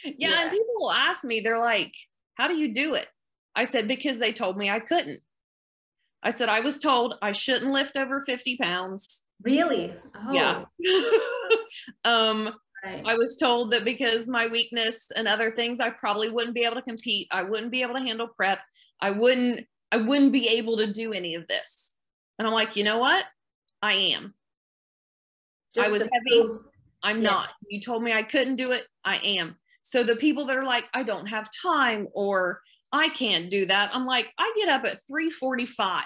Yeah. And people will ask me, they're like, how do you do it? I said, because they told me I couldn't. I said, I was told I shouldn't lift over 50 pounds. Really? Oh. Yeah. Right. I was told that because my weakness and other things, I probably wouldn't be able to compete. I wouldn't be able to handle prep. I wouldn't be able to do any of this. And I'm like, you know what? I am. I was heavy. I'm not. You told me I couldn't do it. I am. So the people that are like, I don't have time or I can't do that. I'm like, I get up at 3:45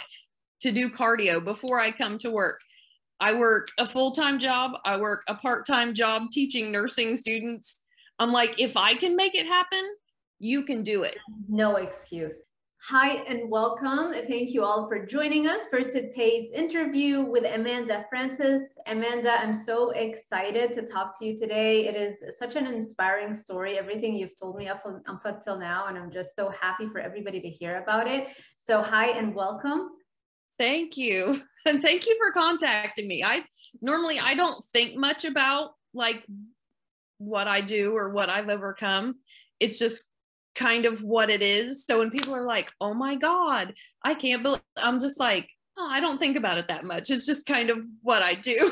to do cardio before I come to work. I work a full-time job. I work a part-time job teaching nursing students. I'm like, if I can make it happen, you can do it. No excuse. Hi and welcome. Thank you all for joining us for today's interview with Amanda Francis. Amanda, I'm so excited to talk to you today. It is such an inspiring story, everything you've told me up until now, and I'm just so happy for everybody to hear about it. So hi and welcome. Thank you. And thank you for contacting me. I don't think much about like what I do or what I've overcome. It's just kind of what it is. So when people are like, oh my God, I can't believe, I'm just like, oh, I don't think about it that much. It's just kind of what I do.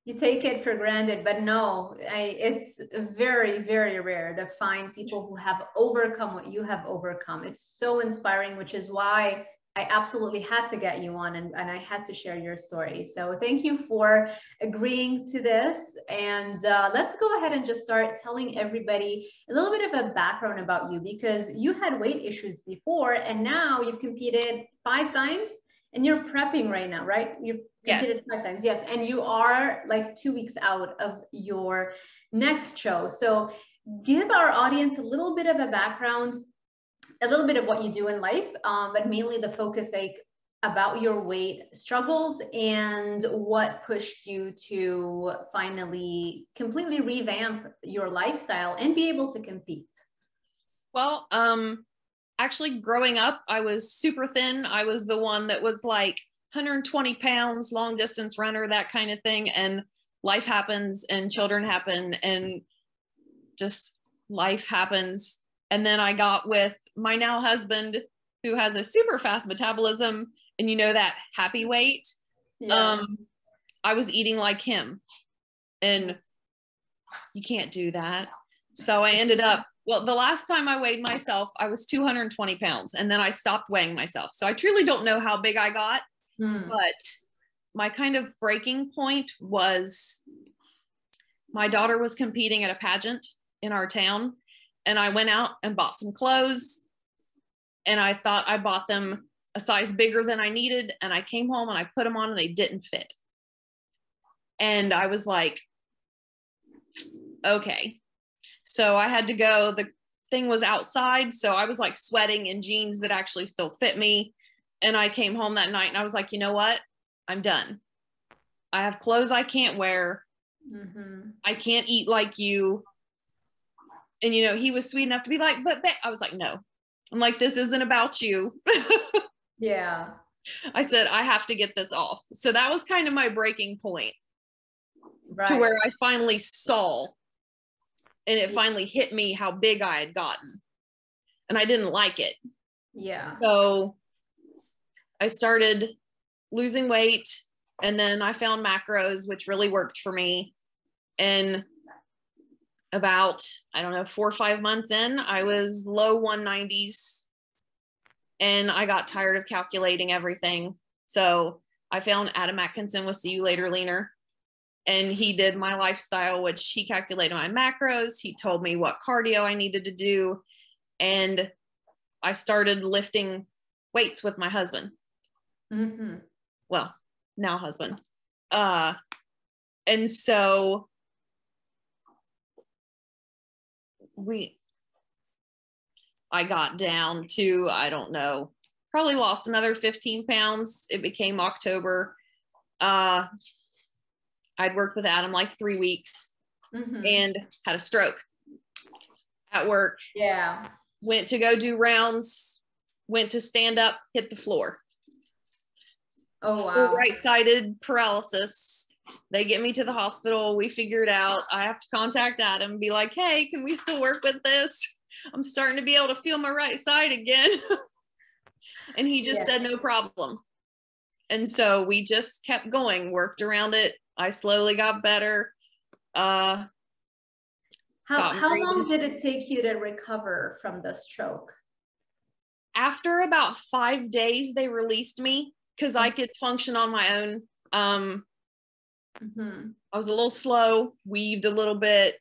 You take it for granted, but no, it's very, very rare to find people who have overcome what you have overcome. It's so inspiring, which is why I absolutely had to get you on and I had to share your story. So thank you for agreeing to this. And let's go ahead and just start telling everybody a little bit of a background about you, because you had weight issues before and now you've competed 5 times and you're prepping right now, right? You've competed 5 times. Yes. And you are like 2 weeks out of your next show. So give our audience a little bit of a background, a little bit of what you do in life, but mainly the focus like about your weight struggles and what pushed you to finally completely revamp your lifestyle and be able to compete. Well, actually growing up, I was super thin. I was the one that was like 120 pounds, long distance runner, that kind of thing. And life happens and children happen and just life happens. And then I got with my now husband, who has a super fast metabolism and, you know, that happy weight. Yeah. I was eating like him and you can't do that. So I ended up, well, the last time I weighed myself, I was 220 pounds and then I stopped weighing myself. So I truly don't know how big I got, but my kind of breaking point was my daughter was competing at a pageant in our town. And I went out and bought some clothes and I thought I bought them a size bigger than I needed. And I came home and I put them on and they didn't fit. And I was like, okay. So I had to go. The thing was outside. So I was like sweating in jeans that actually still fit me. And I came home that night and I was like, you know what? I'm done. I have clothes I can't wear. I can't eat like you. And, you know, he was sweet enough to be like, but I was like, no. I'm like, this isn't about you. Yeah. I said, I have to get this off. So that was kind of my breaking point to where I finally saw and it finally hit me how big I had gotten. And I didn't like it. Yeah. So I started losing weight and then I found macros, which really worked for me. And about, I don't know, 4 or 5 months in, I was low 190s and I got tired of calculating everything. So I found Adam Atkinson with See You Later Leaner and he did my lifestyle, which he calculated my macros. He told me what cardio I needed to do. And I started lifting weights with my husband. Well, now husband. And so I got down to, I don't know, probably lost another 15 pounds. It became October. I'd worked with Adam like 3 weeks and had a stroke at work. Yeah. Went to go do rounds, went to stand up, hit the floor. Oh, wow. Right-sided paralysis, They get me to the hospital. We figure it out. I have to contact Adam and be like, hey, can we still work with this? I'm starting to be able to feel my right side again. And he just said, no problem. And so we just kept going, worked around it. I slowly got better. How long did it take you to recover from the stroke? After about 5 days, they released me because I could function on my own. I was a little slow, weaved a little bit.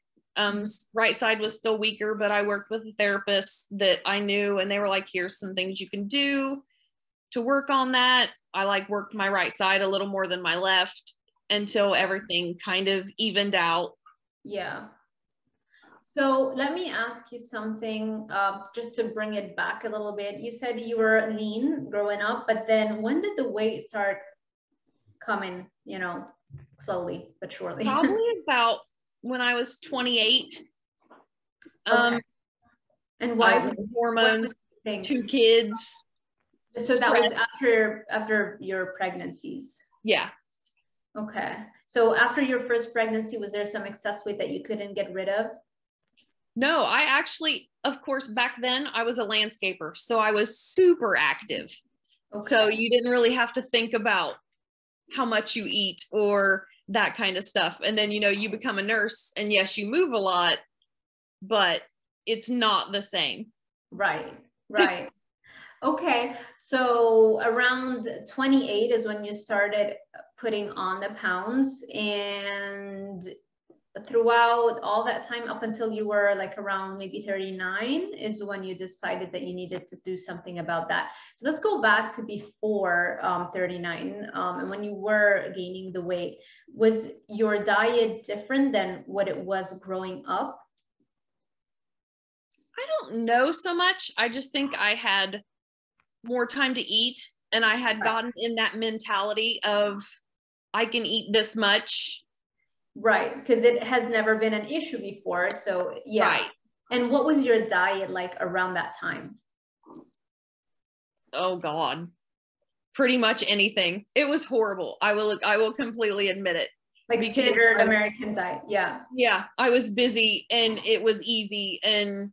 Right side was still weaker, but I worked with a therapist that I knew, and they were like, here's some things you can do to work on that. I like worked my right side a little more than my left until everything kind of evened out. Yeah. So let me ask you something, just to bring it back a little bit. You said you were lean growing up, but then when did the weight start coming, you know, slowly but surely? Probably about when I was 28. Okay. And why? Hormones, 2 kids. So that was after your pregnancies? Yeah. Okay. So after your first pregnancy, was there some excess weight that you couldn't get rid of? No, I actually, of course, back then I was a landscaper, so I was super active. Okay. So you didn't really have to think about how much you eat or that kind of stuff. And then, you know, you become a nurse and yes, you move a lot, but it's not the same. Right. Okay. So around 28 is when you started putting on the pounds, and throughout all that time up until you were like around maybe 39 is when you decided that you needed to do something about that. So let's go back to before 39, and when you were gaining the weight. Was your diet different than what it was growing up? I don't know so much. I just think I had more time to eat, and I had gotten in that mentality of I can eat this much. Right, because it has never been an issue before. So yeah. Right. And what was your diet like around that time? Oh God, pretty much anything. It was horrible. I will completely admit it. Like standard American diet. Yeah. Yeah, I was busy and it was easy, and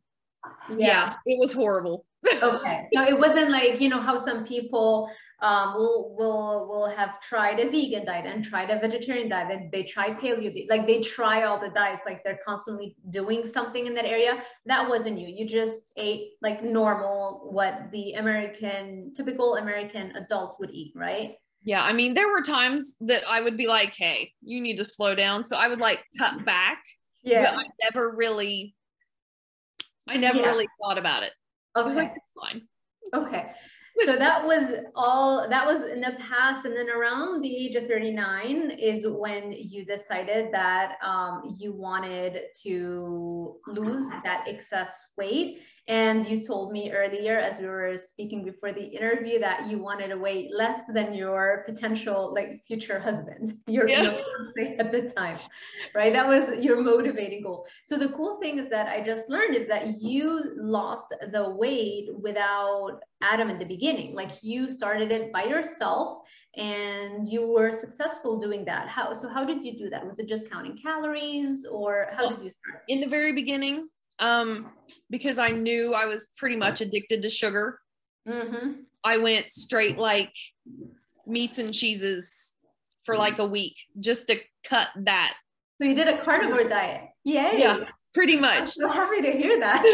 yeah, it was horrible. Okay, so it wasn't like, you know, how some people will have tried a vegan diet and tried a vegetarian diet, and they try paleo, like they try all the diets, like they're constantly doing something in that area. That wasn't you. You just ate like normal, what the typical American adult would eat, right? Yeah, I mean, there were times that I would be like, hey, you need to slow down. So I would like cut back. Yeah. But I never really thought about it. Okay. I was like, it's fine. Okay. So that was in the past. And then around the age of 39 is when you decided that you wanted to lose that excess weight. And you told me earlier, as we were speaking before the interview, that you wanted to weigh less than your potential like future husband, your fiance at the time, right? That was your motivating goal. So the cool thing is that I just learned is that you lost the weight without Adam in the beginning. Like you started it by yourself and you were successful doing that. How did you do that? Was it just counting calories, or how did you start? In the very beginning, because I knew I was pretty much addicted to sugar. I went straight like meats and cheeses for like a week just to cut that. So you did a carnivore diet. Yay. Yeah, pretty much. I'm so happy to hear that.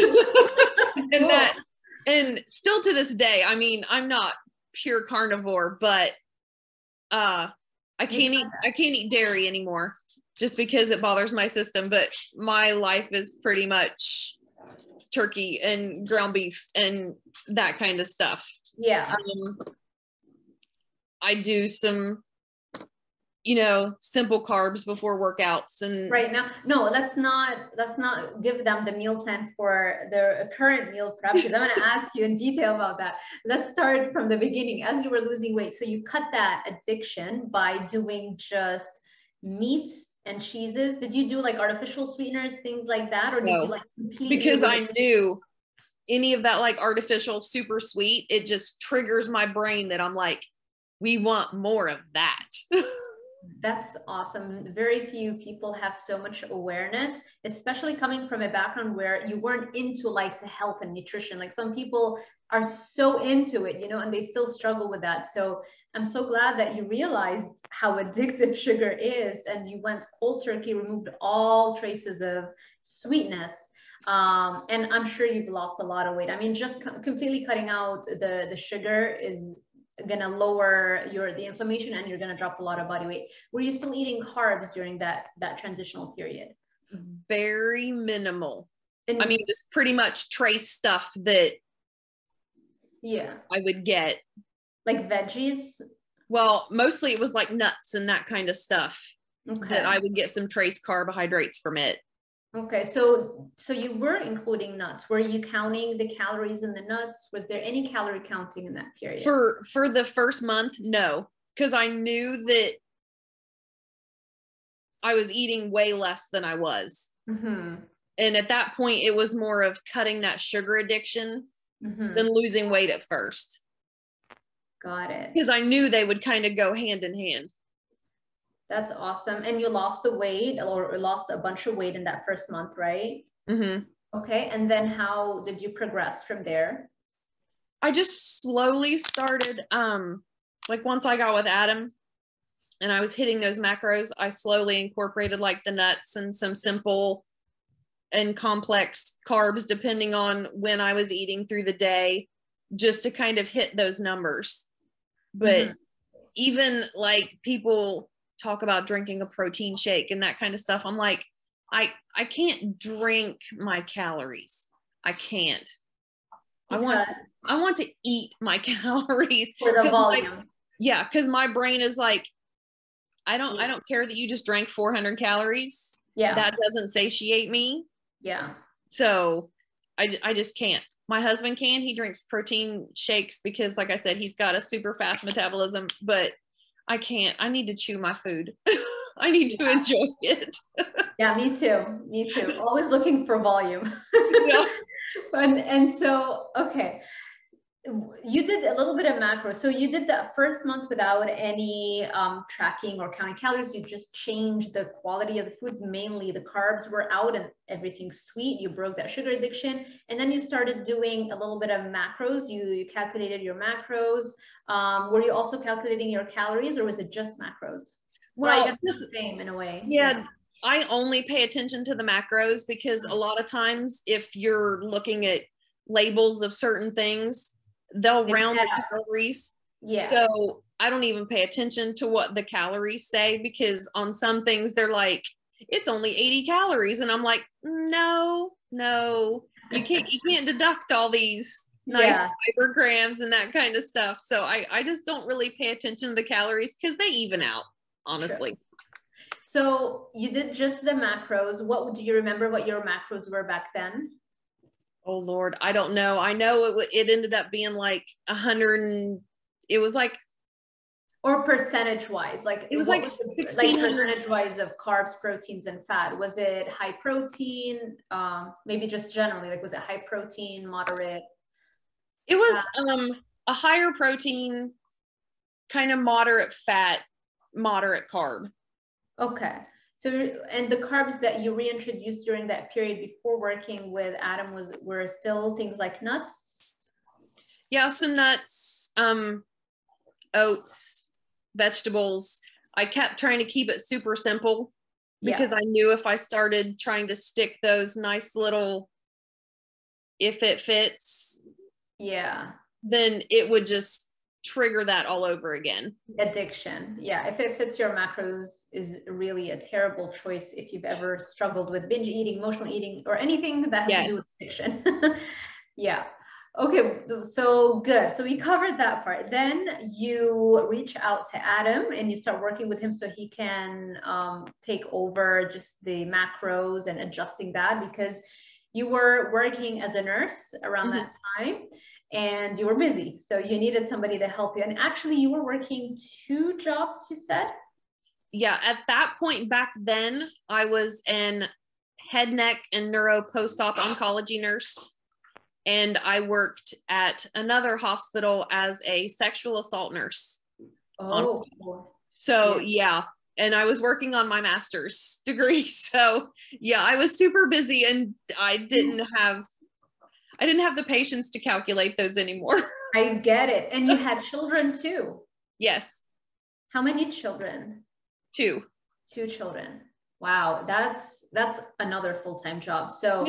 And cool. And still to this day, I mean, I'm not pure carnivore, but I can't eat dairy anymore just because it bothers my system. But my life is pretty much turkey and ground beef and that kind of stuff. Yeah. I do some, simple carbs before workouts. And right now, no, let's not give them the meal plan for their current meal prep, because I'm going to ask you in detail about that. Let's start from the beginning. As you were losing weight, so you cut that addiction by doing just meats and cheeses. Did you do like artificial sweeteners, things like that, or did you like completely? Because I knew any of that like artificial super sweet, it just triggers my brain that I'm like, we want more of that. That's awesome. Very few people have so much awareness, especially coming from a background where you weren't into like the health and nutrition. Like some people are so into it, you know, and they still struggle with that. So I'm so glad that you realized how addictive sugar is and you went cold turkey, removed all traces of sweetness. And I'm sure you've lost a lot of weight. I mean, just completely cutting out the sugar is gonna lower the inflammation and you're gonna drop a lot of body weight. Were you still eating carbs during that transitional period? Very minimal. I mean, just pretty much trace stuff that I would get. Like veggies? Well, mostly it was like nuts and that kind of stuff that I would get some trace carbohydrates from it. Okay, so you were including nuts. Were you counting the calories in the nuts? Was there any calorie counting in that period? For the first month, no, because I knew that I was eating way less than I was. And at that point, it was more of cutting that sugar addiction than losing weight at first. Got it. Because I knew they would kind of go hand in hand. That's awesome. And you lost the weight or lost a bunch of weight in that first month, right? Okay. And then how did you progress from there? I just slowly started, like once I got with Adam and I was hitting those macros, I slowly incorporated like the nuts and some simple and complex carbs, depending on when I was eating through the day, just to kind of hit those numbers. But even like people talk about drinking a protein shake and that kind of stuff. I'm like, I can't drink my calories. I can't. I want to eat my calories for the volume. Because my brain is like, I don't care that you just drank 400 calories. Yeah, that doesn't satiate me. Yeah. So I just can't. My husband can. He drinks protein shakes because, like I said, he's got a super fast metabolism, but I can't. I need to chew my food. I need to enjoy it. Yeah, me too. Me too. Always looking for volume. Yeah. And so, okay. You did a little bit of macro. So you did the first month without any tracking or counting calories. You just changed the quality of the foods. Mainly the carbs were out and everything sweet. You broke that sugar addiction. And then you started doing a little bit of macros. You calculated your macros. Were you also calculating your calories or was it just macros? Well, right, it's the same in a way. Yeah. I only pay attention to the macros because a lot of times if you're looking at labels of certain things, they'll round the calories. Yeah. So I don't even pay attention to what the calories say because on some things they're like, it's only 80 calories. And I'm like, no, you can't deduct all these nice fiber grams and that kind of stuff. So I just don't really pay attention to the calories because they even out, honestly. Sure. So you did just the macros. What do you remember what your macros were back then? Oh Lord, I don't know. I know it ended up being like 100 and it was like, or percentage wise, like it was like 1600 percentage wise of carbs, proteins, and fat. Was it high protein? Maybe just generally, like was it high protein, moderate? It was a higher protein, kind of moderate fat, moderate carb. Okay. So, and the carbs that you reintroduced during that period before working with Adam were still things like nuts? Yeah, some nuts, oats, vegetables. I kept trying to keep it super simple because I knew if I started trying to stick those nice little, if it fits, then it would just trigger that all over again. Addiction. Yeah. If it fits your macros is really a terrible choice if you've ever struggled with binge eating, emotional eating, or anything that has to do with addiction. Yeah. Okay. So good. So we covered that part. Then you reach out to Adam and you start working with him so he can take over just the macros and adjusting that because you were working as a nurse around that time. And you were busy, so you needed somebody to help you. And actually, you were working 2 jobs, you said? Yeah, at that point back then, I was an head, neck, and neuro post-op oncology nurse. And I worked at another hospital as a sexual assault nurse. Oh. So, yeah, and I was working on my master's degree. So yeah, I was super busy, and I didn't have the patience to calculate those anymore. I get it. And you had children too. Yes. How many children? 2. 2 children. Wow, that's another full-time job. So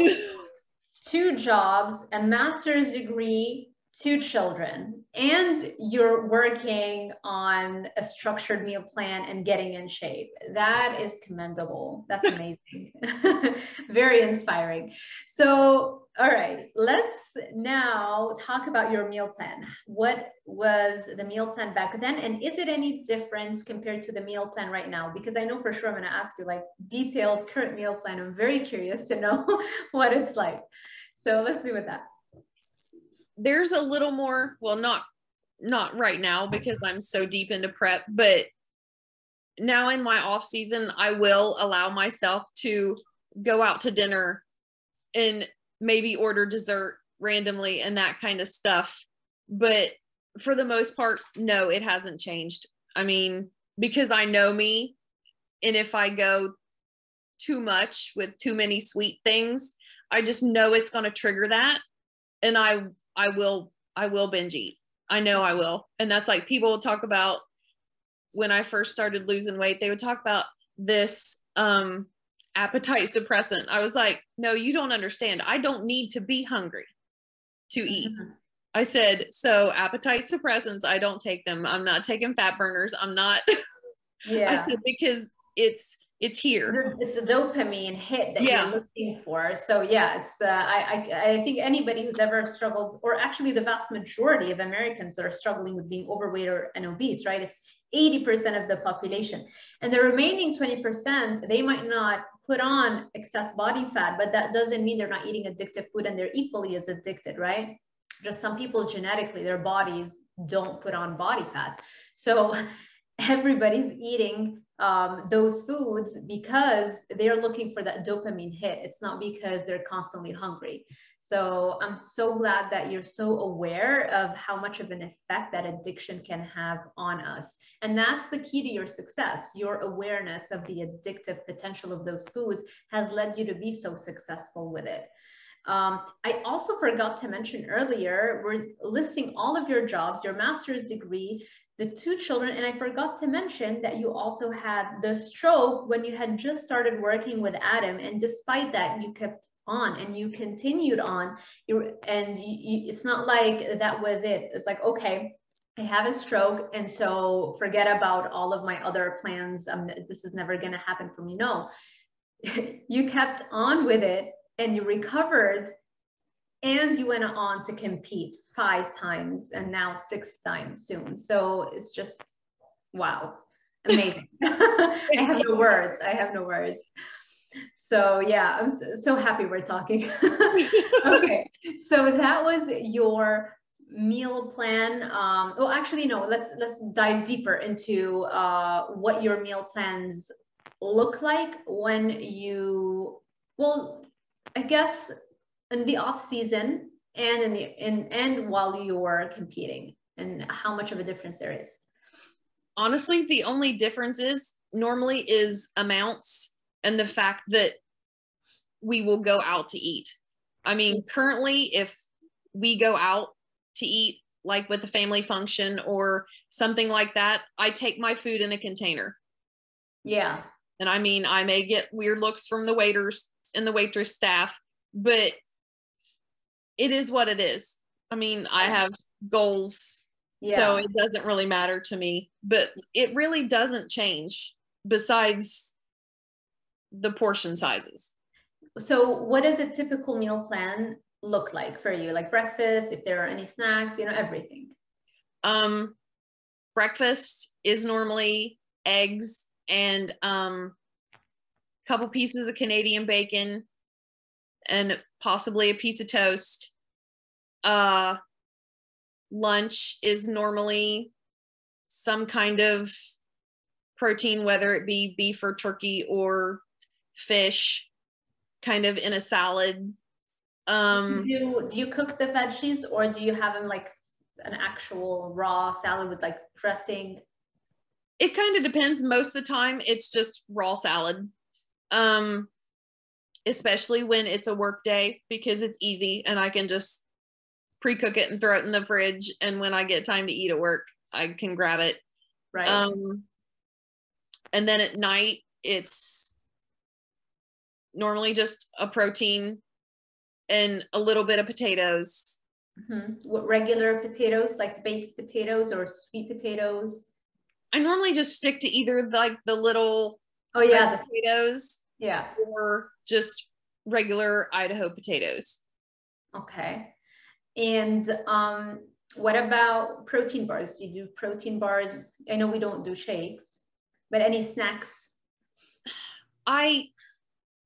2 jobs, a master's degree, 2 children, and you're working on a structured meal plan and getting in shape. That is commendable. That's amazing. Very inspiring. So, all right, let's now talk about your meal plan. What was the meal plan back then? And is it any different compared to the meal plan right now? Because I know for sure I'm going to ask you like detailed current meal plan. I'm very curious to know what it's like. So let's do with that. There's a little more, well, not right now because I'm so deep into prep, but now in my off season, I will allow myself to go out to dinner and maybe order dessert randomly and that kind of stuff. But for the most part, no, it hasn't changed. I mean, because I know me, and if I go too much with too many sweet things, I just know it's going to trigger that. And I will binge eat. I know I will. And that's like, people will talk about when I first started losing weight, they would talk about this appetite suppressant. I was like, no, you don't understand. I don't need to be hungry to eat. I said, so appetite suppressants, I don't take them. I'm not taking fat burners. I'm not. Yeah. I said, because it's here. It's a dopamine hit that you're looking for. So yeah, it's I think anybody who's ever struggled, or actually the vast majority of Americans that are struggling with being overweight and obese, right? It's 80% of the population, and the remaining 20%, they might not put on excess body fat, but that doesn't mean they're not eating addictive food, and they're equally as addicted, right? Just some people genetically, their bodies don't put on body fat. So everybody's eating those foods because they're looking for that dopamine hit. It's not because they're constantly hungry. So I'm so glad that you're so aware of how much of an effect that addiction can have on us. And that's the key to your success. Your awareness of the addictive potential of those foods has led you to be so successful with it. I also forgot to mention earlier, we're listing all of your jobs, your master's degree, the 2 children, and I forgot to mention that you also had the stroke when you had just started working with Adam, and despite that, you kept on and you continued on. It's not like that was it. It's like, okay, I have a stroke, and so forget about all of my other plans. This is never going to happen for me. No, you kept on with it, and you recovered, and you went on to compete 5 times and now 6 times soon. So it's just, wow, amazing. I have no words. I have no words. So yeah, I'm so happy we're talking. Okay, so that was your meal plan. Well, actually, no, let's dive deeper into what your meal plans look like when you, well, I guess in the off season and and while you're competing, and how much of a difference there is. Honestly, the only difference is normally is amounts and the fact that we will go out to eat. I mean, currently, if we go out to eat, like with a family function or something like that, I take my food in a container. Yeah. And I mean, I may get weird looks from the waiters and the waitress staff, but it is what it is. I mean, I have goals, so it doesn't really matter to me, but it really doesn't change besides the portion sizes. So what does a typical meal plan look like for you? Like breakfast, if there are any snacks, you know, everything. Breakfast is normally eggs and couple pieces of Canadian bacon and possibly a piece of toast. Lunch is normally some kind of protein, whether it be beef or turkey or fish, kind of in a salad. Do you cook the veggies, or do you have them like an actual raw salad with like dressing? It kind of depends. Most of the time it's just raw salad. Especially when it's a work day, because it's easy and I can just pre-cook it and throw it in the fridge. And when I get time to eat at work, I can grab it. Right. And then at night, it's normally just a protein and a little bit of potatoes. What, regular potatoes, like baked potatoes or sweet potatoes? I normally just stick to either like the little potatoes, or just regular Idaho potatoes. Okay. And what about protein bars? Do you do protein bars? I know we don't do shakes, but any snacks? I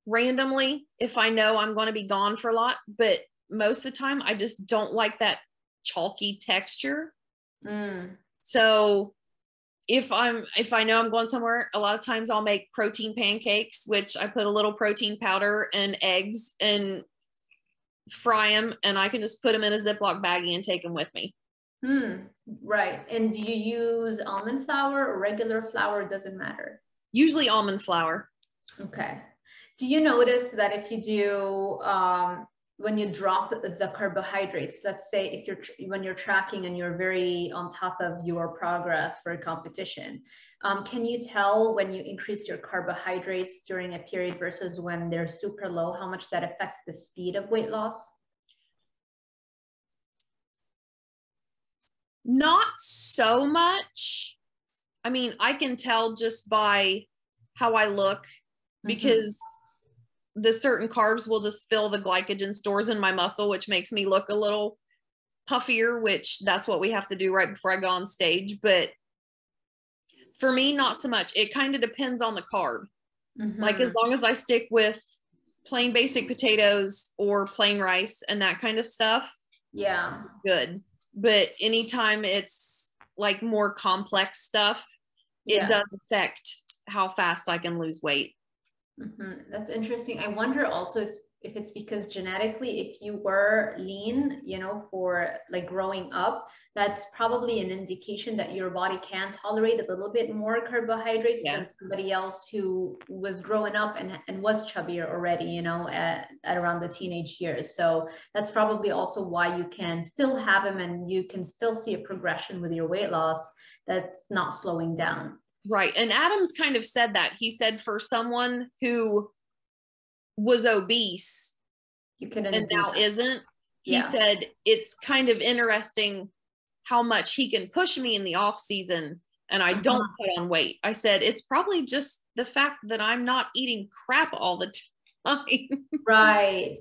randomly, if I know I'm going to be gone for a lot, but most of the time I just don't like that chalky texture. So if I know I'm going somewhere, a lot of times I'll make protein pancakes, which I put a little protein powder and eggs and fry them, and I can just put them in a Ziploc baggie and take them with me. Right. And do you use almond flour or regular flour? It doesn't matter. Usually almond flour. Okay. Do you notice that if you do when you drop the carbohydrates, let's say if when you're tracking and you're very on top of your progress for a competition, can you tell when you increase your carbohydrates during a period versus when they're super low, how much that affects the speed of weight loss? Not so much. I mean, I can tell just by how I look, because the certain carbs will just fill the glycogen stores in my muscle, which makes me look a little puffier, which that's what we have to do right before I go on stage. But for me, not so much. It kind of depends on the carb. Like as long as I stick with plain basic potatoes or plain rice and that kind of stuff, good. But anytime it's like more complex stuff, it does affect how fast I can lose weight. That's interesting. I wonder also if it's because genetically, if you were lean, you know, for like growing up, that's probably an indication that your body can tolerate a little bit more carbohydrates than somebody else who was growing up and was chubbier already, you know, at around the teenage years. So that's probably also why you can still have them and you can still see a progression with your weight loss that's not slowing down. Right. And Adams kind of said that. He said for someone who was obese and now isn't, he said it's kind of interesting how much he can push me in the off season and I don't put on weight. I said, it's probably just the fact that I'm not eating crap all the time. Right.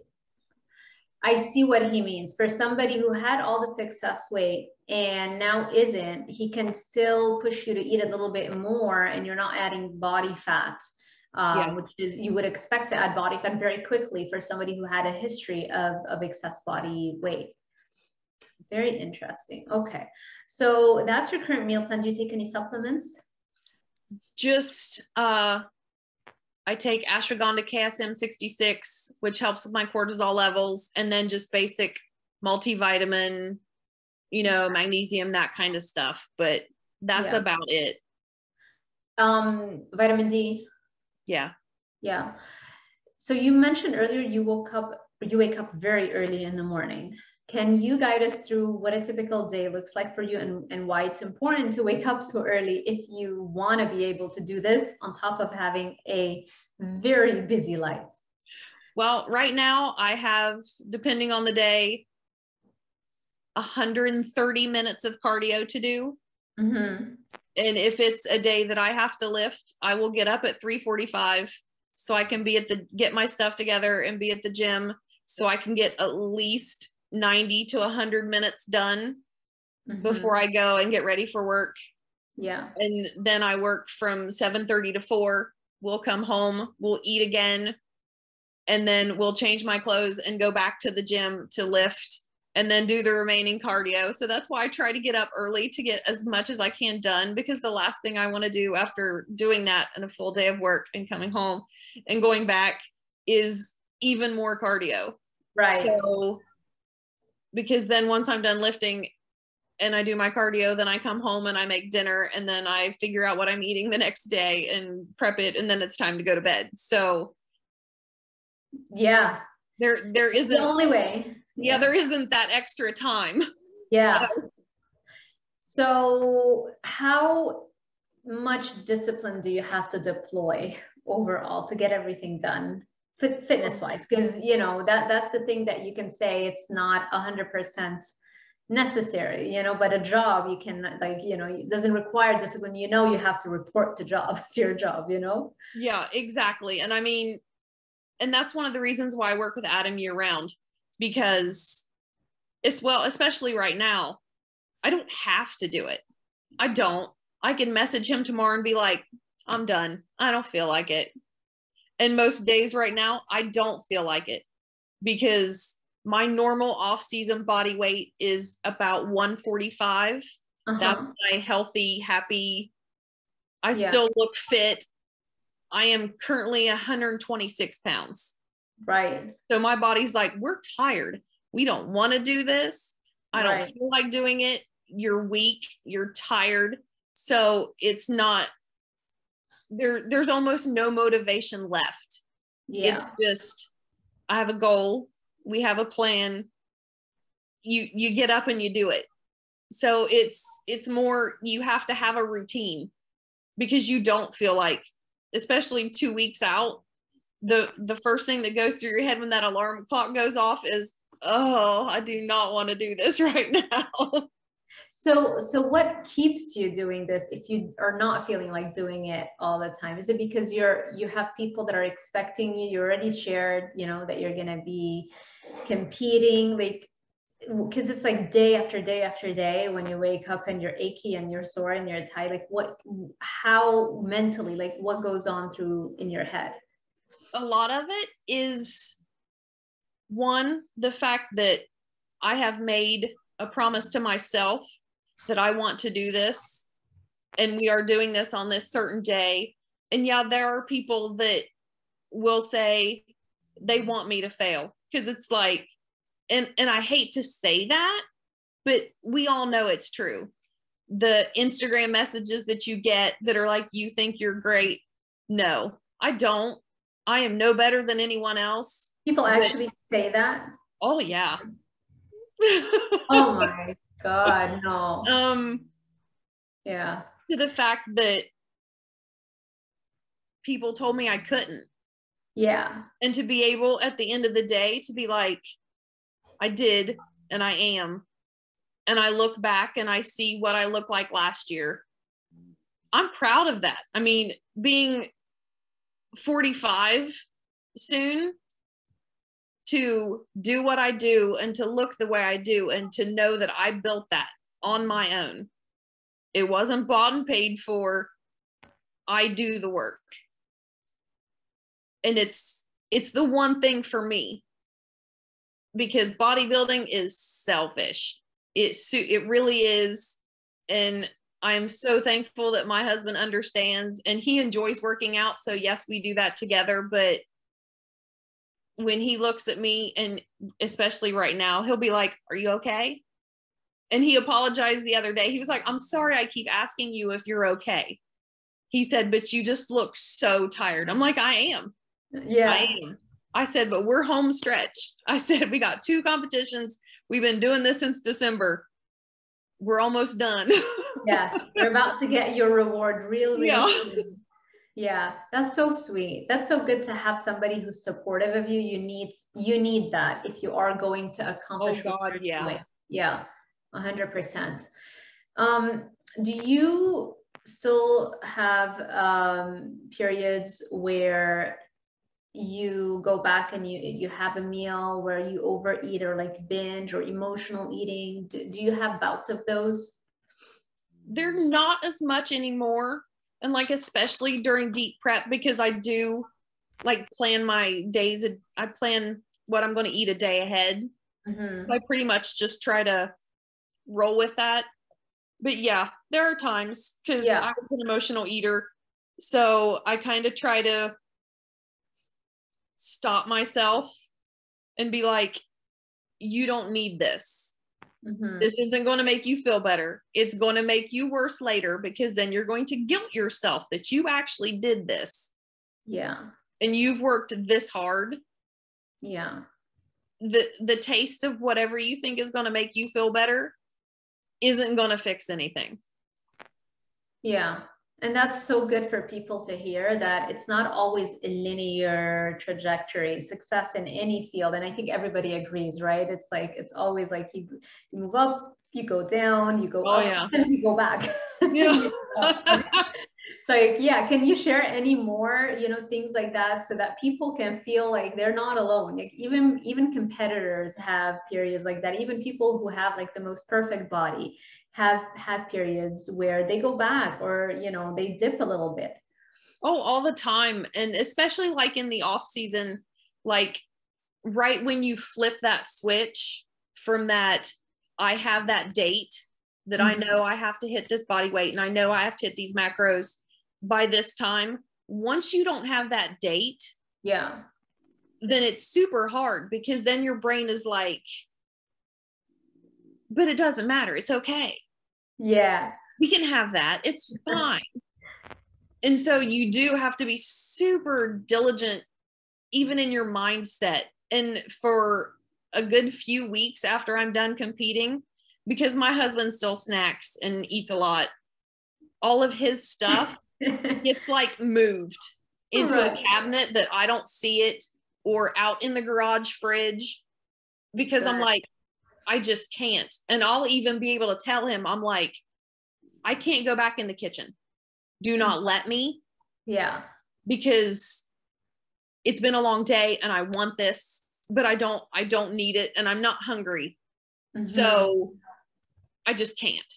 I see what he means. For somebody who had all the success weight and now isn't, he can still push you to eat a little bit more and you're not adding body fat, which is, you would expect to add body fat very quickly for somebody who had a history of excess body weight. Very interesting. Okay. So that's your current meal plan. Do you take any supplements? Just, I take ashwagandha KSM 66, which helps with my cortisol levels, and then just basic multivitamin, you know, magnesium, that kind of stuff. But that's about it. Vitamin D. Yeah. Yeah. So you mentioned earlier you wake up very early in the morning. Can you guide us through what a typical day looks like for you and why it's important to wake up so early if you want to be able to do this on top of having a very busy life? Well, right now I have, depending on the day, 130 minutes of cardio to do. And if it's a day that I have to lift, I will get up at 3:45 so I can be get my stuff together and be at the gym so I can get at least 90 to 100 minutes done before I go and get ready for work. Yeah. And then I work from 7:30 to 4. We'll come home, we'll eat again, and then we'll change my clothes and go back to the gym to lift and then do the remaining cardio. So that's why I try to get up early to get as much as I can done, because the last thing I want to do after doing that and a full day of work and coming home and going back is even more cardio. Right. So, because then once I'm done lifting, and I do my cardio, then I come home and I make dinner, and then I figure out what I'm eating the next day and prep it, and then it's time to go to bed. So yeah, there it's the isn't, only way. yeah, there isn't that extra time. Yeah. So how much discipline do you have to deploy overall to get everything done fitness wise? Because you know that's the thing that you can say it's not 100% necessary, you know, but a job you can, like, you know, it doesn't require discipline, you know, you have to report to your job, you know. Yeah, exactly. And I mean, and that's one of the reasons why I work with Adam year round, because it's, well, especially right now, I don't have to do it. I don't. I can message him tomorrow and be like, I'm done. I don't feel like it. And most days right now, I don't feel like it, because my normal off-season body weight is about 145. That's my healthy, happy. I still look fit. I am currently 126 pounds. Right. So my body's like, we're tired. We don't want to do this. I don't feel like doing it. You're weak. You're tired. So it's not there's almost no motivation left. Yeah. It's just, I have a goal. We have a plan. You get up and you do it. So it's more, you have to have a routine, because you don't feel like, especially 2 weeks out, the first thing that goes through your head when that alarm clock goes off is, oh, I do not want to do this right now. So what keeps you doing this if you are not feeling like doing it all the time? Is it because you have people that are expecting you? You already shared, you know, that you're gonna be competing, like, because it's like day after day after day when you wake up and you're achy and you're sore and you're tired. Like how mentally, like what goes on through in your head? A lot of it is, one, the fact that I have made a promise to myself that I want to do this, and we are doing this on this certain day. And yeah, there are people that will say they want me to fail, because it's like, and I hate to say that, but we all know it's true. The Instagram messages that you get that are like, you think you're great. No, I don't. I am no better than anyone else. People actually say that? Oh yeah. Oh my God, no. Yeah. To the fact that people told me I couldn't. Yeah. And to be able at the end of the day to be like, I did, and I am. And I look back and I see what I looked like last year. I'm proud of that. I mean, being 45 soon, to do what I do and to look the way I do, and to know that I built that on my own. It wasn't bought and paid for. I do the work. And it's the one thing for me, because bodybuilding is selfish. It really is. And I'm so thankful that my husband understands, and he enjoys working out. So yes, we do that together. But when he looks at me, and especially right now, he'll be like, are you okay? And he apologized the other day. He was like, I'm sorry I keep asking you if you're okay. He said, but you just look so tired. I'm like, I am. Yeah. I am. I said, but we're home stretch. I said, we got 2 competitions. We've been doing this since December. We're almost done. Yeah. You're about to get your reward really soon. Yeah, that's so sweet. That's so good to have somebody who's supportive of you. You need that if you are going to accomplish. Oh God, yeah. Doing. Yeah, 100%. Do you still have periods where you go back and you have a meal where you overeat, or like binge or emotional eating? Do you have bouts of those? They're not as much anymore. And like, especially during deep prep, because I do like plan my days. I plan what I'm going to eat a day ahead. So I pretty much just try to roll with that. But yeah, there are times, because I was an emotional eater. So I kind of try to stop myself and be like, you don't need this. Mm-hmm. This isn't going to make you feel better. It's going to make you worse later, because then you're going to guilt yourself that you actually did this. Yeah. And you've worked this hard. Yeah. The taste of whatever you think is going to make you feel better isn't going to fix anything. Yeah. And that's so good for people to hear, that it's not always a linear trajectory, success in any field. And I think everybody agrees, right? It's like, it's always like you move up, you go down, you go up, and you go back. Yeah. So yeah, can you share any more, things like that, so that people can feel like they're not alone? Like even competitors have periods like that. Even people who have like the most perfect body have had periods where they go back, or they dip a little bit. Oh, all the time. And especially like in the off season, like right when you flip that switch from that, I have that date that I know I have to hit this body weight and I know I have to hit these macros by this time. Once you don't have that date, yeah, then it's super hard, because then your brain is like, but it doesn't matter. It's okay. Yeah. We can have that. It's fine. And so you do have to be super diligent, even in your mindset. And for a good few weeks after I'm done competing, because my husband still snacks and eats a lot, all of his stuff gets like moved into a cabinet that I don't see it, or out in the garage fridge, because I'm like, I just can't. And I'll even be able to tell him, I'm like, I can't go back in the kitchen. Do not let me. Yeah. Because it's been a long day and I want this, but I don't need it, and I'm not hungry. So I just can't.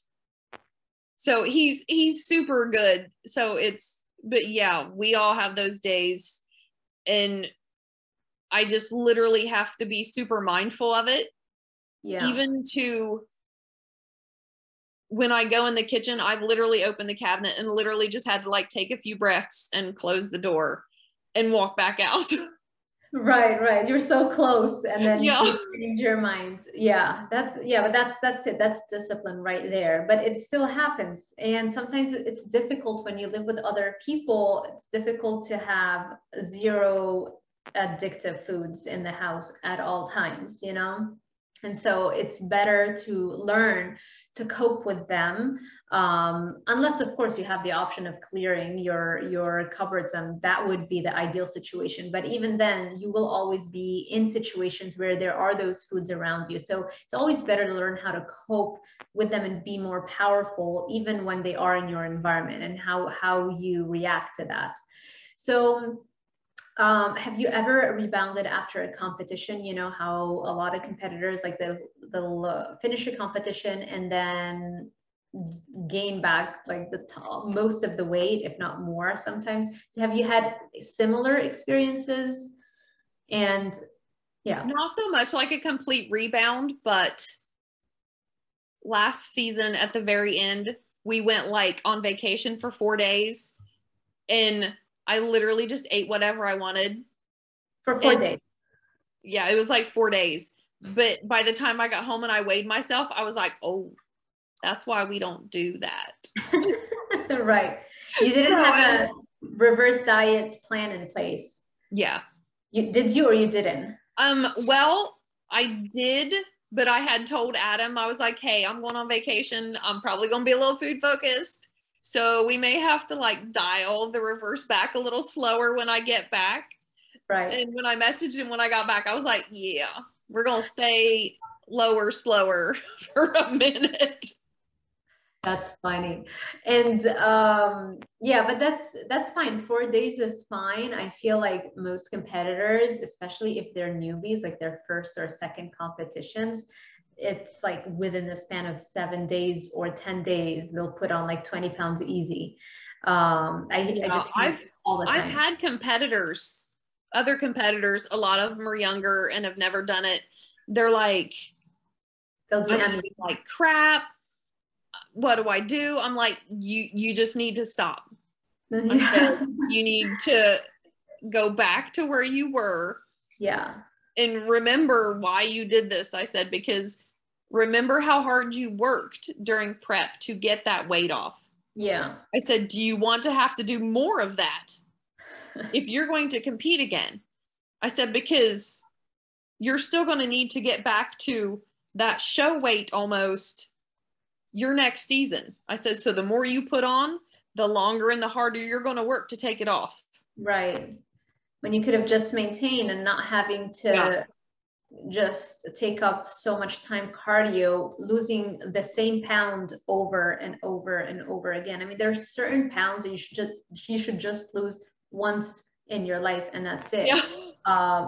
So he's super good. So but yeah, we all have those days, and I just literally have to be super mindful of it. Yeah. Even to when I go in the kitchen, I've literally opened the cabinet and literally just had to like take a few breaths and close the door and walk back out. Right. You're so close, and then Yeah. you change your mind. Yeah, but that's it. That's discipline right there. But it still happens, and sometimes it's difficult when you live with other people. It's difficult to have zero addictive foods in the house at all times, And so it's better to learn to cope with them, unless of course you have the option of clearing your cupboards, and that would be the ideal situation. But even then, you will always be in situations where there are those foods around you. So it's always better to learn how to cope with them and be more powerful, even when they are in your environment, and how you react to that. So have you ever rebounded after a competition? You know how a lot of competitors, like they'll finish a competition and then gain back like most of the weight, if not more sometimes. Have you had similar experiences? And yeah. Not so much like a complete rebound, but last season at the very end, we went like on vacation for 4 days, and I literally just ate whatever I wanted. For 4 days? Yeah, it was like 4 days. But by the time I got home and I weighed myself, I was like, oh, that's why we don't do that. Right. You didn't have a reverse diet plan in place. Yeah. Did you, or you didn't? Well, I did, but I had told Adam, I was like, hey, I'm going on vacation. I'm probably going to be a little food focused. So we may have to like dial the reverse back a little slower when I get back. Right. And when I messaged him when I got back, I was like, yeah, we're going to stay lower, slower for a minute. That's funny. And yeah, but that's fine. 4 days is fine. I feel like most competitors, especially if they're newbies, like their first or second competitions, it's like within the span of 7 days or 10 days, they'll put on like 20 pounds easy. I just all the time. I've had competitors, other competitors, a lot of them are younger and have never done it. They're like, they'll do like crap. What do I do? I'm like, you just need to stop. I said, you need to go back to where you were. Yeah. And remember why you did this. I said, because remember how hard you worked during prep to get that weight off. Yeah. I said, do you want to have to do more of that if you're going to compete again? I said, because you're still going to need to get back to that show weight almost your next season. I said, so the more you put on, the longer and the harder you're going to work to take it off. Right. When you could have just maintained and not having to Yeah. just take up so much time cardio, losing the same pound over and over and over again. I mean, there are certain pounds that you should just lose once in your life, and that's it. Yeah.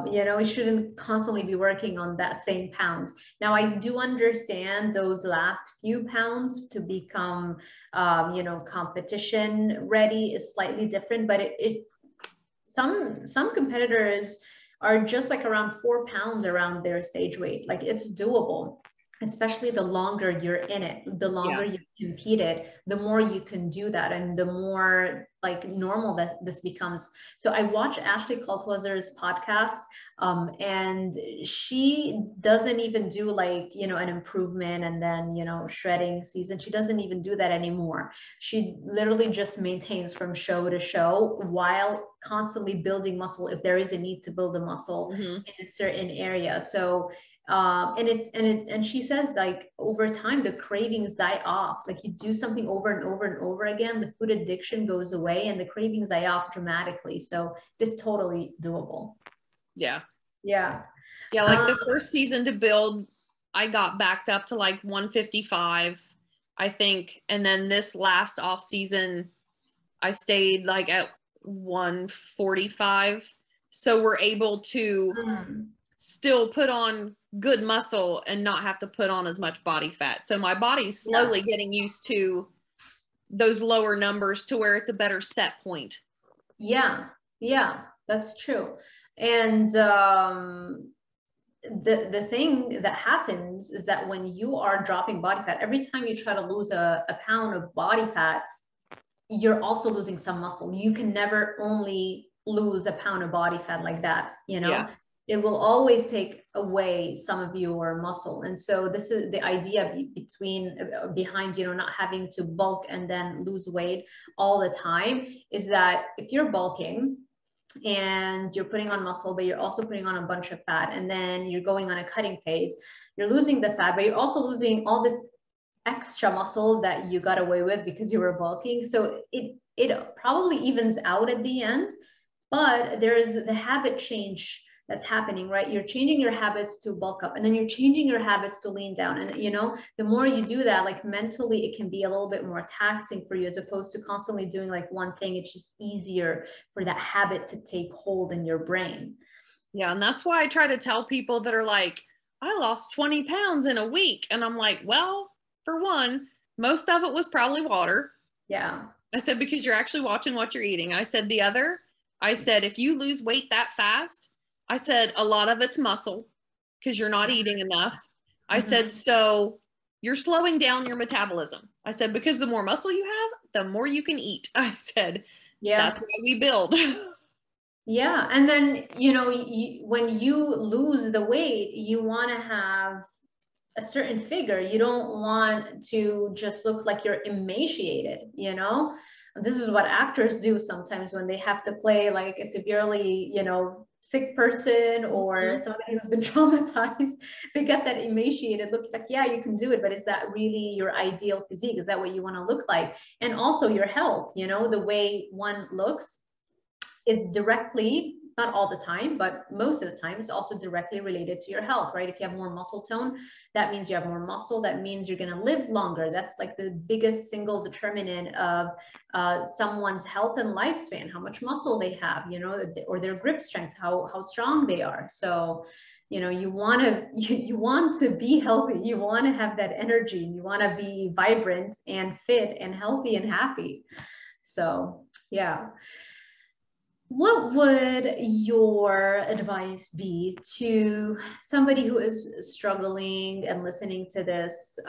You know, you shouldn't constantly be working on that same pounds. Now, I do understand those last few pounds to become, you know, competition ready is slightly different, but some competitors are just like around 4 pounds around their stage weight. Like, it's doable, especially the longer you're in it, the longer you competed, the more you can do that, and the more like normal that this becomes. So I watch Ashley Kaltwazer's podcast, and she doesn't even do like, you know, an improvement and then, you know, shredding season. She doesn't even do that anymore. She literally just maintains from show to show while constantly building muscle if there is a need to build a muscle in a certain area. So and she says, like, over time the cravings die off. Like, you do something over and over and over again, the food addiction goes away and the cravings die off dramatically. So it's totally doable. Yeah. Yeah. Like the first season to build, I got backed up to like 155, I think. And then this last off season, I stayed like at 145. So we're able to still put on good muscle and not have to put on as much body fat. So my body's slowly getting used to those lower numbers to where it's a better set point. Yeah, that's true. And the thing that happens is that when you are dropping body fat, every time you try to lose a pound of body fat, you're also losing some muscle. You can never only lose a pound of body fat like that, you know? It will always take away some of your muscle. And so this is the idea behind, you know, not having to bulk and then lose weight all the time, is that if you're bulking and you're putting on muscle, but you're also putting on a bunch of fat, and then you're going on a cutting phase, you're losing the fat, but you're also losing all this extra muscle that you got away with because you were bulking. So it probably evens out at the end, but there's the habit change that's happening, right? You're changing your habits to bulk up, and then you're changing your habits to lean down. And, you know, the more you do that, like mentally, it can be a little bit more taxing for you, as opposed to constantly doing like one thing. It's just easier for that habit to take hold in your brain. Yeah. And that's why I try to tell people that are like, I lost 20 pounds in a week. And I'm like, well, for one, most of it was probably water. Yeah. I said, because you're actually watching what you're eating. I said, the other, I said, if you lose weight that fast, I said, a lot of it's muscle because you're not eating enough. I said, so you're slowing down your metabolism. I said, because the more muscle you have, the more you can eat. I said, that's why we build. Yeah. And then, you know, when you lose the weight, you want to have a certain figure. You don't want to just look like you're emaciated, you know? This is what actors do sometimes when they have to play like a severely, you know, sick person or somebody who's been traumatized. They get that emaciated look. It's like, yeah, you can do it, but is that really your ideal physique? Is that what you want to look like? And also your health, you know, the way one looks is directly, not all the time, but most of the time, it's also directly related to your health, right? If you have more muscle tone, that means you have more muscle. That means you're going to live longer. That's like the biggest single determinant of someone's health and lifespan, how much muscle they have, you know, or their grip strength, how strong they are. So, you know, you want to be healthy. You want to have that energy. You want to be vibrant and fit and healthy and happy. So, yeah. What would your advice be to somebody who is struggling and listening to this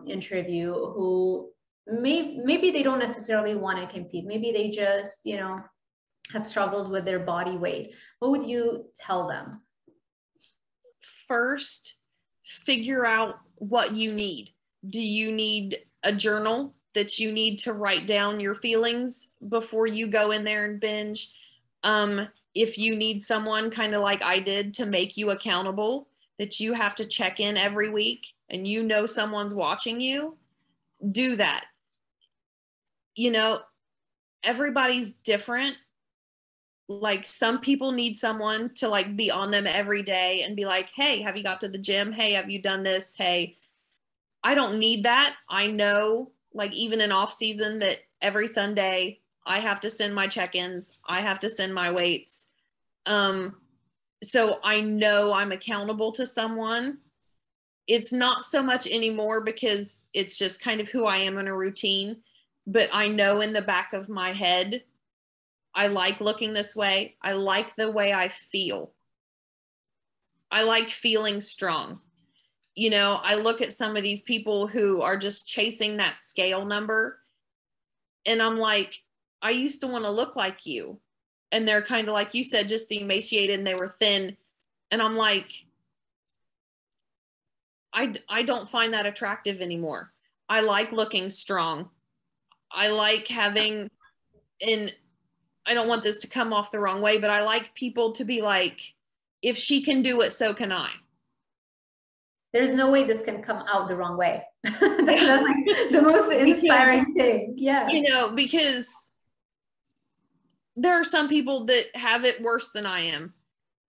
interview, who maybe they don't necessarily want to compete, maybe they just, you know, have struggled with their body weight? What would you tell them? First, figure out what you need. Do you need a journal that you need to write down your feelings before you go in there and binge? If you need someone kind of like I did to make you accountable, that you have to check in every week and you know someone's watching you, do that. You know, everybody's different. Like some people need someone to like be on them every day and be like, hey, have you got to the gym? Hey, have you done this? Hey, I don't need that. I know, like even in off season, that every Sunday I have to send my check-ins. I have to send my weights. So I know I'm accountable to someone. It's not so much anymore because it's just kind of who I am in a routine. But I know in the back of my head, I like looking this way. I like the way I feel. I like feeling strong. You know, I look at some of these people who are just chasing that scale number, and I'm like, I used to want to look like you. And they're kind of like you said, just the emaciated, and they were thin. And I'm like, I don't find that attractive anymore. I like looking strong. I like having, and I don't want this to come off the wrong way, but I like people to be like, if she can do it, so can I. There's no way this can come out the wrong way. That's like the most inspiring thing. Yeah. You know, because there are some people that have it worse than I am,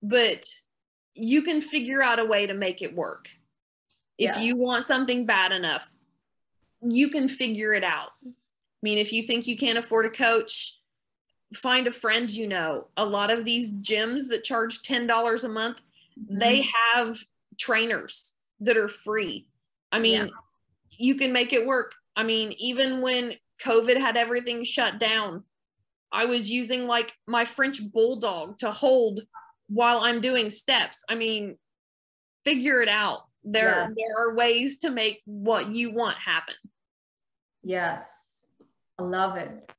but you can figure out a way to make it work. If you want something bad enough, you can figure it out. I mean, if you think you can't afford a coach, find a friend. You know, a lot of these gyms that charge $10 a month, they have trainers that are free. I mean, you can make it work. I mean, even when COVID had everything shut down, I was using like my French bulldog to hold while I'm doing steps. I mean, figure it out. There are ways to make what you want happen. Yes. I love it.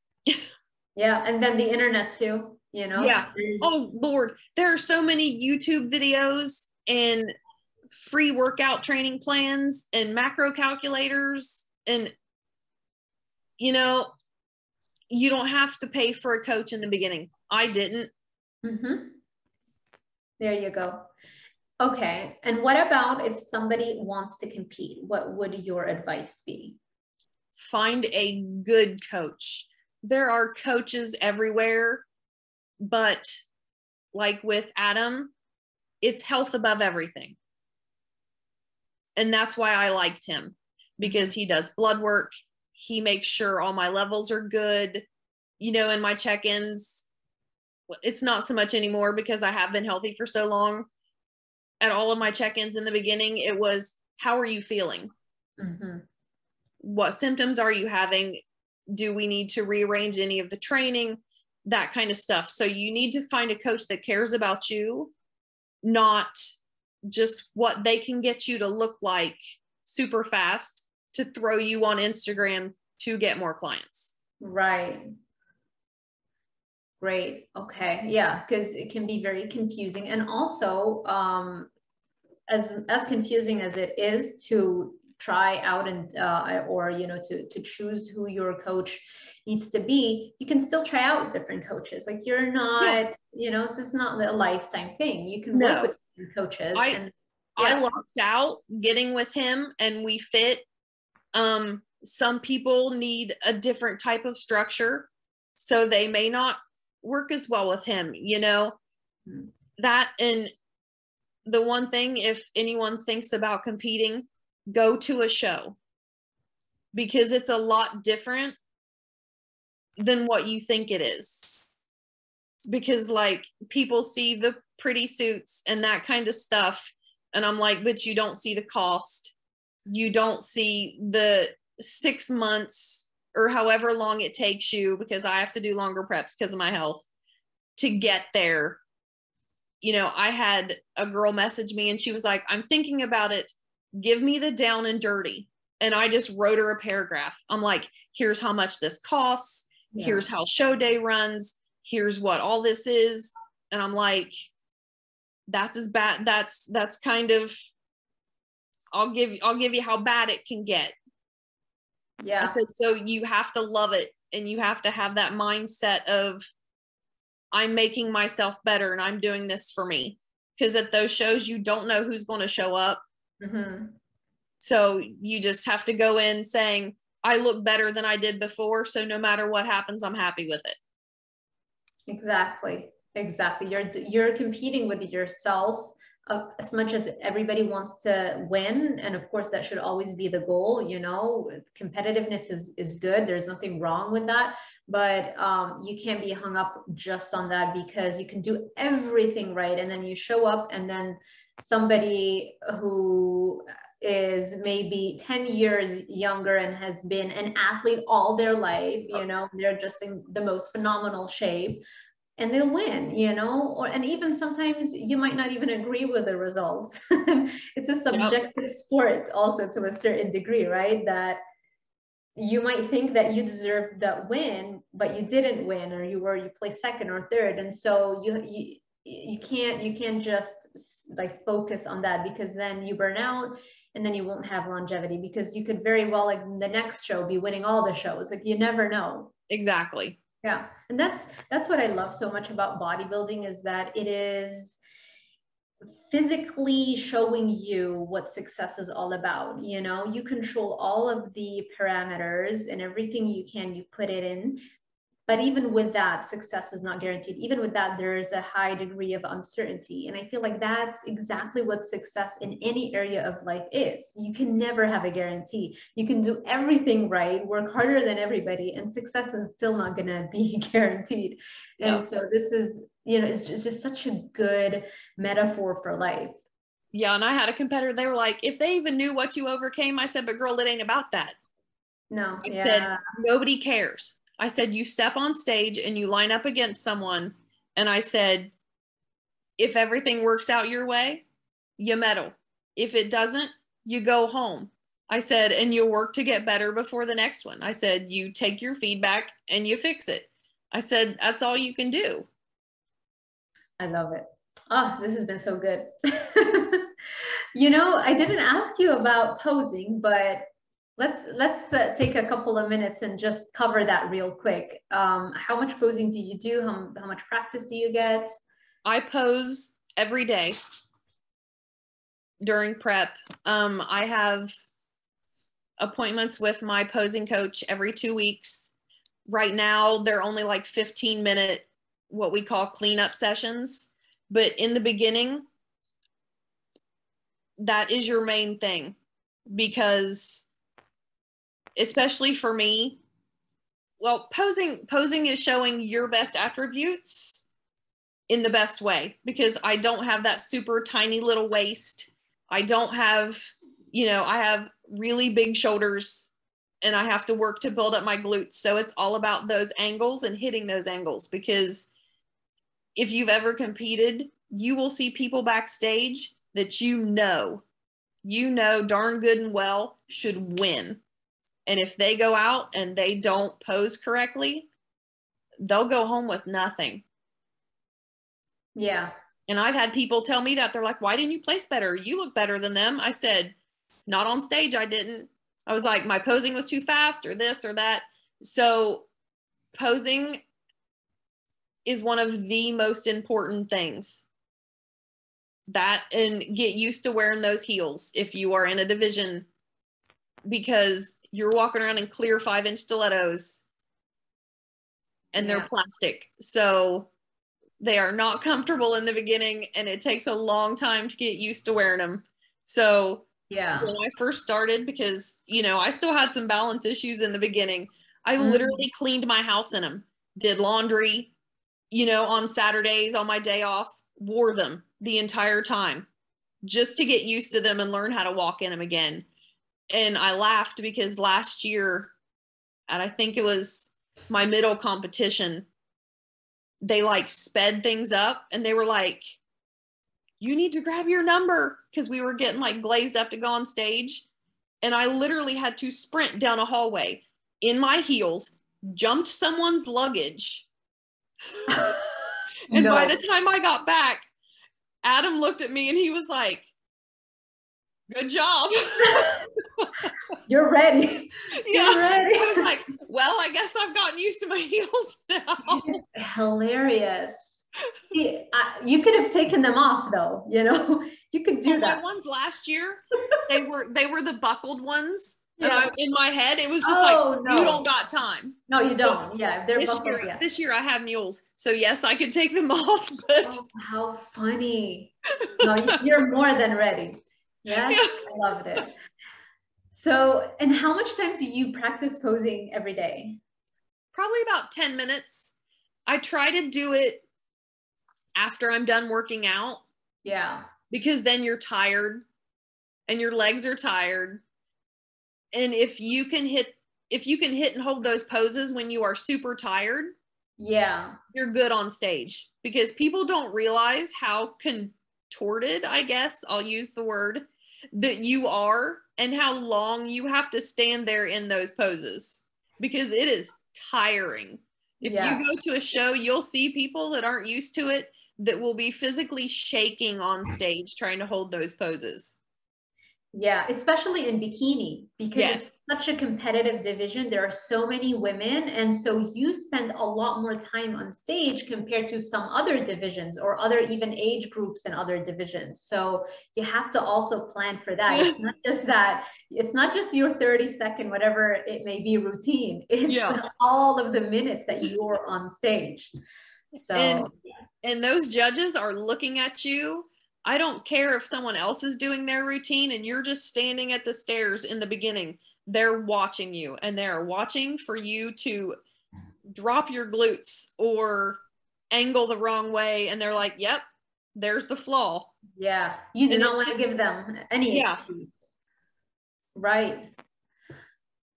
Yeah. And then the internet too, you know? Yeah. Oh Lord. There are so many YouTube videos and free workout training plans and macro calculators. And, you know, you don't have to pay for a coach in the beginning. I didn't. There you go. Okay. And what about if somebody wants to compete? What would your advice be? Find a good coach. There are coaches everywhere, but like with Adam, it's health above everything. And that's why I liked him, because he does blood work. He makes sure all my levels are good. You know, in my check-ins, it's not so much anymore because I have been healthy for so long. At all of my check-ins in the beginning, it was, how are you feeling? What symptoms are you having? Do we need to rearrange any of the training? That kind of stuff. So you need to find a coach that cares about you, not just what they can get you to look like super fast to throw you on Instagram to get more clients. Right. Great. Okay. Yeah. Because it can be very confusing. And also, as confusing as it is to try out and or you know to choose who your coach needs to be, you can still try out different coaches. Like you're not, you know, this is not a lifetime thing. You can work with different coaches. I lucked out getting with him and we fit. Some people need a different type of structure, so they may not work as well with him, you know. That, and the one thing, if anyone thinks about competing, go to a show, because it's a lot different than what you think it is. Because like people see the pretty suits and that kind of stuff, and I'm like, but you don't see the cost. You don't see the 6 months or however long it takes you, because I have to do longer preps because of my health to get there. You know, I had a girl message me and she was like, I'm thinking about it. Give me the down and dirty. And I just wrote her a paragraph. I'm like, here's how much this costs. Here's how show day runs. Here's what all this is. And I'm like, that's as bad. That's kind of I'll give you how bad it can get. Yeah. I said, so you have to love it, and you have to have that mindset of, I'm making myself better and I'm doing this for me. Because at those shows, you don't know who's going to show up. Mm-hmm. So you just have to go in saying, I look better than I did before. So no matter what happens, I'm happy with it. Exactly. You're competing with yourself as much as everybody wants to win. And of course, that should always be the goal. Competitiveness is good. There's nothing wrong with that. But you can't be hung up just on that, because you can do everything right. And then you show up, and then somebody who is maybe 10 years younger and has been an athlete all their life, they're just in the most phenomenal shape, and they'll win, and even sometimes you might not even agree with the results. It's a subjective sport also, to a certain degree, right? That you might think that you deserved that win, but you didn't win, or you placed second or third. And so you can't just like focus on that, because then you burn out, and then you won't have longevity, because you could very well, like, the next show be winning all the shows. Like, you never know. Exactly. Yeah. And that's what I love so much about bodybuilding, is that it is physically showing you what success is all about. You control all of the parameters, and everything you can, you put it in. But even with that, success is not guaranteed. Even with that, there is a high degree of uncertainty. And I feel like that's exactly what success in any area of life is. You can never have a guarantee. You can do everything right, work harder than everybody, and success is still not going to be guaranteed. And so this is, it's just such a good metaphor for life. Yeah. And I had a competitor, they were like, if they even knew what you overcame, I said, but girl, it ain't about that. No. I said, nobody cares. I said, you step on stage and you line up against someone. And I said, if everything works out your way, you medal. If it doesn't, you go home. I said, and you work to get better before the next one. I said, you take your feedback and you fix it. I said, that's all you can do. I love it. Oh, this has been so good. I didn't ask you about posing, but let's take a couple of minutes and just cover that real quick. How much posing do you do? How much practice do you get? I pose every day during prep. I have appointments with my posing coach every 2 weeks. Right now, they're only like 15-minute, what we call cleanup sessions. But in the beginning, that is your main thing, because especially for me, well, posing is showing your best attributes in the best way, because I don't have that super tiny little waist. I don't have, I have really big shoulders, and I have to work to build up my glutes. So it's all about those angles and hitting those angles, because if you've ever competed, you will see people backstage that darn good and well should win. And if they go out and they don't pose correctly, they'll go home with nothing. Yeah. And I've had people tell me that. They're like, why didn't you place better? You look better than them. I said, not on stage, I didn't. I was like, my posing was too fast, or this or that. So posing is one of the most important things. That, and get used to wearing those heels if you are in a division, because you're walking around in clear 5-inch stilettos, and they're plastic. So they are not comfortable in the beginning, and it takes a long time to get used to wearing them. So when I first started, because, I still had some balance issues in the beginning, I literally cleaned my house in them, did laundry, on Saturdays, on my day off, wore them the entire time just to get used to them and learn how to walk in them again. And I laughed because last year, and I think it was my middle competition, they like sped things up, and they were like, you need to grab your number, because we were getting like glazed up to go on stage. And I literally had to sprint down a hallway in my heels, jumped someone's luggage. And by the time I got back, Adam looked at me and he was like, Good job. You're ready. Yeah. You're ready. I was like, well, I guess I've gotten used to my heels now. It's hilarious. See, you could have taken them off though, you know, you could do that. My ones last year, they were the buckled ones. Yeah. And in my head, it was just no. you don't got time. No, you don't. Yeah, they're buckled. This year I have mules. So yes, I could take them off, but how funny. No, you're more than ready. Yes, yeah. I loved it. So, and how much time do you practice posing every day? Probably about 10 minutes. I try to do it after I'm done working out. Yeah. Because then you're tired and your legs are tired. And if you can hit and hold those poses when you are super tired, yeah, you're good on stage, because people don't realize how contorted, I guess I'll use the word, that you are, and how long you have to stand there in those poses, because it is tiring. If you go to a show, you'll see people that aren't used to it that will be physically shaking on stage trying to hold those poses. Yeah, especially in bikini, because it's such a competitive division. There are so many women, and so you spend a lot more time on stage compared to some other divisions or other even age groups and other divisions. So you have to also plan for that. It's not just that, it's not just your 30-second, whatever it may be, routine. It's all of the minutes that you're on stage. So and those judges are looking at you. I don't care if someone else is doing their routine and you're just standing at the stairs in the beginning. They're watching you, and they're watching for you to drop your glutes or angle the wrong way. And they're like, yep, there's the flaw. Yeah. You do not want to give them any excuse. Right.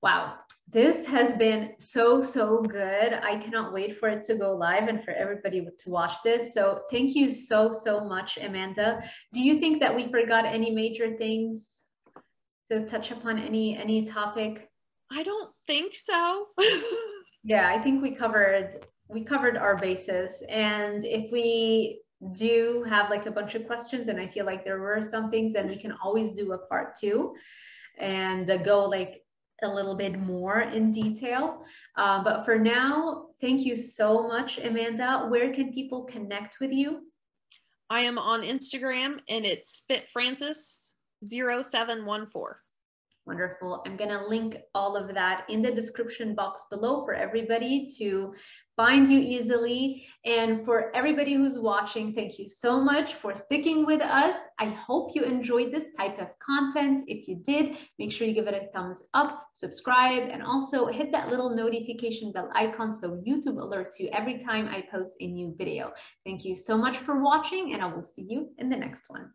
Wow. This has been so good. I cannot wait for it to go live and for everybody to watch this. So thank you so much, Amanda. Do you think that we forgot any major things to touch upon, any topic? I don't think so. Yeah, I think we covered our bases. And if we do have like a bunch of questions, and I feel like there were some things, then we can always do a part 2 and go like a little bit more in detail. But for now, thank you so much, Amanda. Where can people connect with you? I am on Instagram, and it's fitfrancis0714. Wonderful. I'm going to link all of that in the description box below for everybody to find you easily. And for everybody who's watching, thank you so much for sticking with us. I hope you enjoyed this type of content. If you did, make sure you give it a thumbs up, subscribe, and also hit that little notification bell icon so YouTube alerts you every time I post a new video. Thank you so much for watching, and I will see you in the next one.